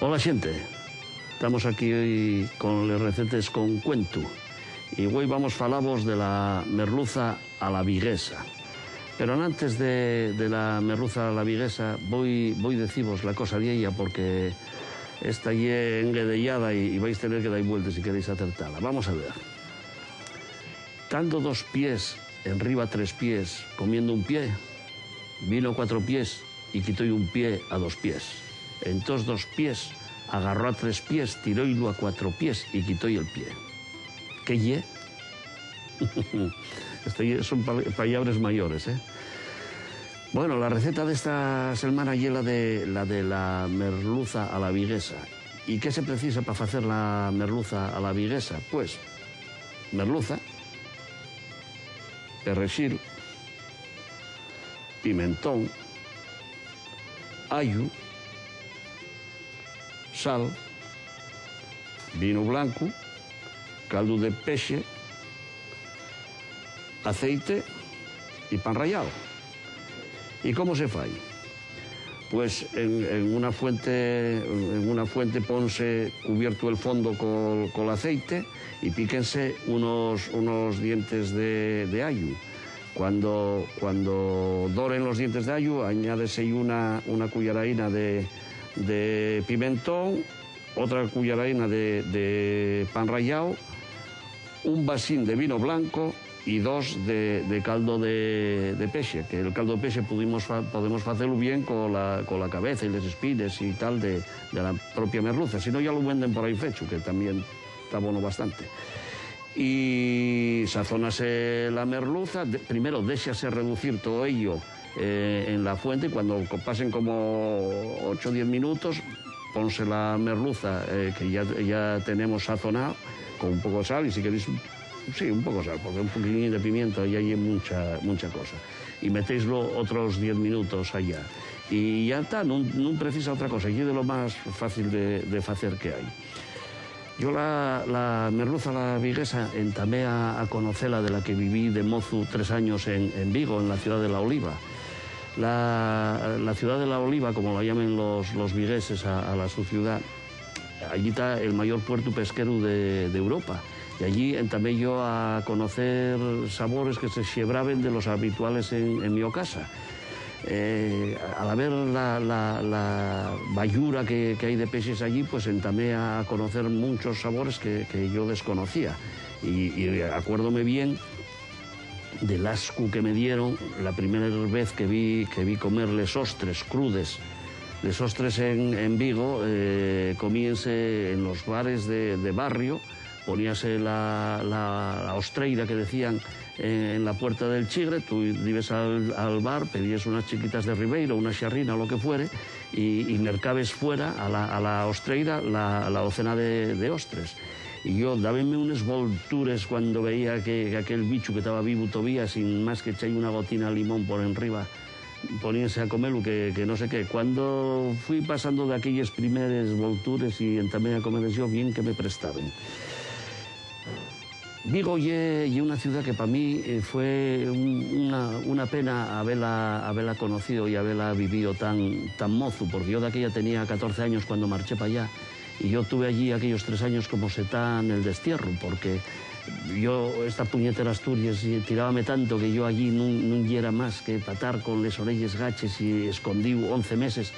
Hola xente, estamos aquí hoy con les recetes con cuento e hoy vamos falavos de la merluza a la viguesa. Pero antes de la merluza a la viguesa voy decivos la cosa de ella porque esta ye enguedellada y vais a tener que dar vueltas si queréis acertarla. Vamos a ver. Dando 2 pies, enriba 3 pies, comiendo un pie, vino 4 pies y quitó un pie a 2 pies. Entonces 2 pies, agarró a 3 pies, tiróilo a 4 pies y quitó el pie. ¿Qué ye? Son palabras mayores, ¿eh? Bueno, la receta de esta semana es la de la merluza a la viguesa. ¿Y qué se precisa para hacer la merluza a la viguesa? Pues, merluza, perrexil, pimentón, ayu, sal, vino blanco, caldo de peixe, aceite y pan rallado. ¿Y cómo se fai? Pues en una fuente ponse cubierto el fondo con aceite y píquense unos dientes de ayu. Cuando doren los dientes de ayu, añádese una cucharaina de pimentón, otra cucharaina de pan rallado, un vasín de vino blanco y 2 de caldo de peixe, que el caldo de peixe podemos hacerlo bien con la cabeza y las espinas y tal de la propia merluza, si no ya lo venden por ahí fecho, que también está bueno bastante. Y sazónase la merluza, primero déxase reducir todo ello en la fuente y cuando pasen como 8 o 10 minutos, ponse la merluza que ya tenemos sazonado con un poco de sal y si queréis... Sí, un poco de sal, porque un poquilín de pimienta y hay mucha cosa. Y metéislo otros 10 minutos allá. Y ya está, no precisa otra cosa. Y es de lo más fácil de hacer que hay. Yo la merluza a la viguesa entamé a conocerla de la que viví de mozo 3 años en Vigo, en la ciudad de La Oliva. La ciudad de La Oliva, como la llaman los vigueses a su ciudad, allí está el mayor puerto pesquero de Europa. Y allí entamé yo a conocer sabores que se xebraven de los habituales en mi casa. Al ver la bayura que hay de peces allí, pues entamé a conocer muchos sabores que yo desconocía. Y acuérdome bien del asco que me dieron la primera vez que vi comer les ostres crudes. Les ostres en Vigo comíanse en los bares de barrio. Poníase la ostreira que decían en la puerta del chigre, tú ibas al bar, pedías unas chiquitas de ribeiro, una xarrina o lo que fuere, y mercabes fuera a la ostreira la docena de ostres. Y yo dábame unas voltures cuando veía que aquel bicho que estaba vivo todavía, sin más que echar una gotina de limón por enriba, poníanse a comerlo, que no sé qué. Cuando fui pasando de aquellas primeras voltures y entamé a comerles yo, bien que me prestaban. Vigo y una ciudad que para mí fue una pena haberla conocido y haberla vivido tan mozo, porque yo de aquella tenía 14 años cuando marché para allá y yo tuve allí aquellos 3 años como se está en el destierro, porque yo esta puñetera Asturias tirábame tanto que yo allí no yera más que patar con les orelles gaches y escondí 11 meses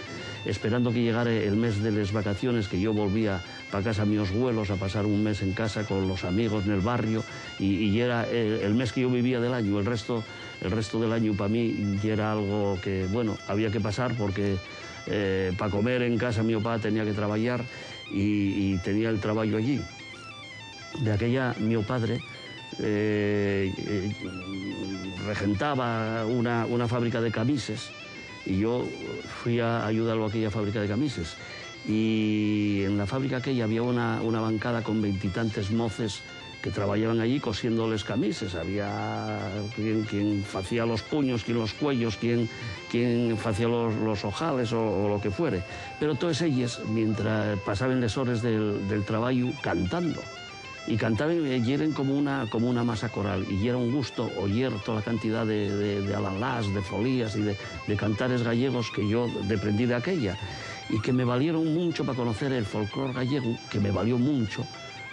esperando que llegara el mes de las vacaciones, que yo volvía para casa a mis abuelos a pasar un mes en casa con los amigos en el barrio y era el mes que yo vivía del año. El resto del año para mí era algo que, bueno, había que pasar porque para comer en casa mi papá tenía que trabajar y tenía el trabajo allí. De aquella, mi padre regentaba una fábrica de camises y yo fui a ayudarlo a aquella fábrica de camises. Y en la fábrica aquella había una bancada con 20 y tantos moces que trabajaban allí cosiéndoles camises. Había quien hacía los puños, quien los cuellos, quien hacía los ojales o lo que fuere. Pero todas ellas, mientras pasaban las horas del trabajo, cantando. Y cantaban y eran como una masa coral. Y era un gusto oír toda la cantidad de alalás, de folías y de cantares gallegos que yo deprendí de aquella. y que me valieron mucho para conocer el folclore gallego, que me valió mucho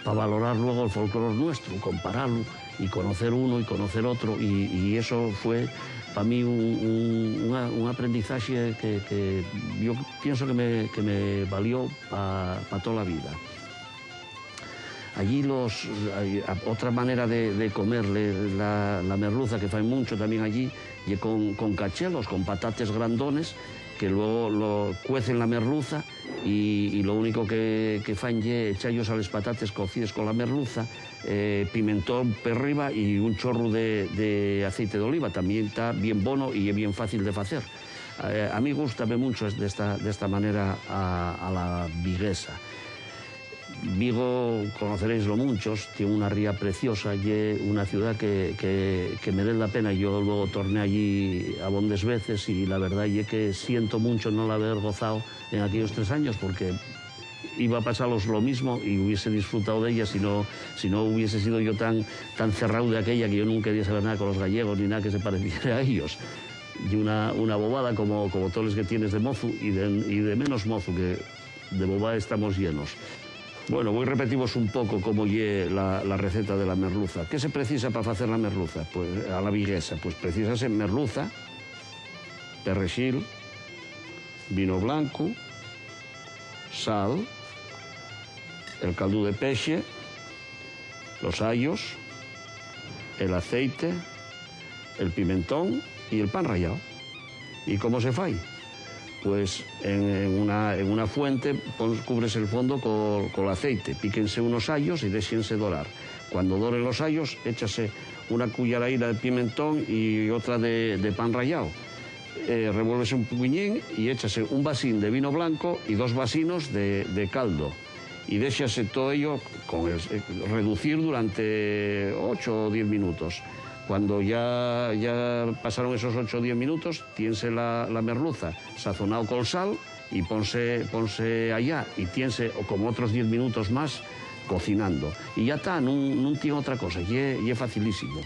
para valorar luego el folclore nuestro, compararlo y conocer uno y conocer otro, y eso fue para mí un aprendizaje que yo pienso que me valió para toda la vida. Allí otra manera de comer la merluza que faen mucho también allí, y con cachelos, con patates grandones, que luego lo cuecen la merluza y lo único que faen es echallos a los patates cocidos con la merluza, pimentón per arriba y un chorro de aceite de oliva. También está bien bueno y es bien fácil de hacer. A mí gustame mucho de esta manera a la viguesa. Vigo, conoceréislo muchos, tiene una ría preciosa y es una ciudad que merece la pena. Yo luego torné allí abondes veces y la verdad es que siento mucho no la haber gozado en aquellos 3 años, porque iba a pasaros lo mismo y hubiese disfrutado de ella si no hubiese sido yo tan cerrado de aquella, que yo nunca quería saber nada con los gallegos ni nada que se pareciera a ellos. Y una bobada como todos los que tienes de mozo y de menos mozo, que de bobada estamos llenos. Bueno, voy a repetiros un poco cómo es la receta de la merluza. ¿Qué se precisa para hacer la merluza? Pues a la viguesa, pues precisase merluza, perrexil, vino blanco, sal, el caldo de peixe, los ajos, el aceite, el pimentón y el pan rallado. ¿Y cómo se fai? Pues en una fuente cubres el fondo con aceite, píquense unos ajos y déjense dorar. Cuando doren los ajos, échase una cucharadita de pimentón y otra de pan rallado. Revuélvese un puñín y échase un vasín de vino blanco y 2 vasinos de caldo. Y déjase todo ello reducir durante 8 o 10 minutos. Cuando ya pasaron esos 8 o 10 minutos, tiense la merluza sazonado con sal y ponse allá y tiense como otros 10 minutos más cocinando. Y ya está, no tiene otra cosa, y es facilísimo.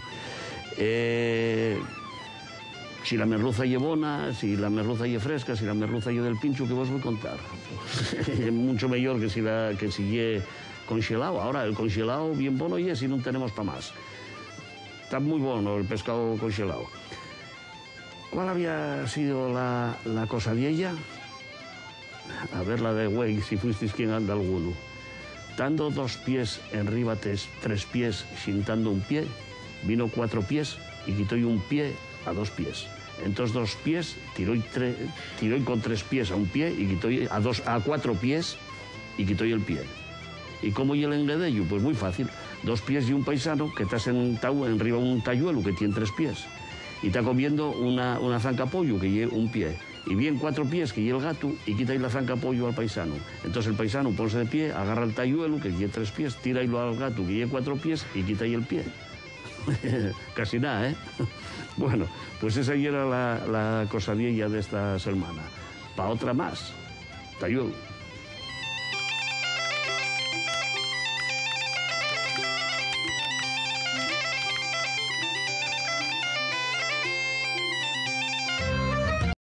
Si la merluza es bona, si la merluza es fresca, si la merluza es del pincho, que vos voy a contar. Es mucho mejor que si es congelado. Ahora, el congelado bien bueno y es si no tenemos para más. Está muy bueno el pescado congelado. ¿Cuál había sido la cosa de ella? A ver la de güey, si fuisteis quien anda alguno. Dando 2 pies enríbates 3 pies, sintando un pie, vino 4 pies y quitó un pie a 2 pies. Entonces 2 pies, tiró con 3 pies a un pie y quitó a 4 pies y quitó el pie. ¿Y cómo y el enguedello? Pues muy fácil. 2 pies y un paisano que está sentado enriba un tayuelo que tiene 3 pies. Y está comiendo una zanca pollo que lleva un pie. Y bien 4 pies que lleva el gato y quita la zanca pollo al paisano. Entonces el paisano ponse de pie, agarra el tayuelo que lleva 3 pies, tira al gato que lleva 4 pies y quita el pie. Casi nada, ¿eh? Bueno, pues esa ya era la cosa vieja de esta semana. Pa' otra más. Tayuelo.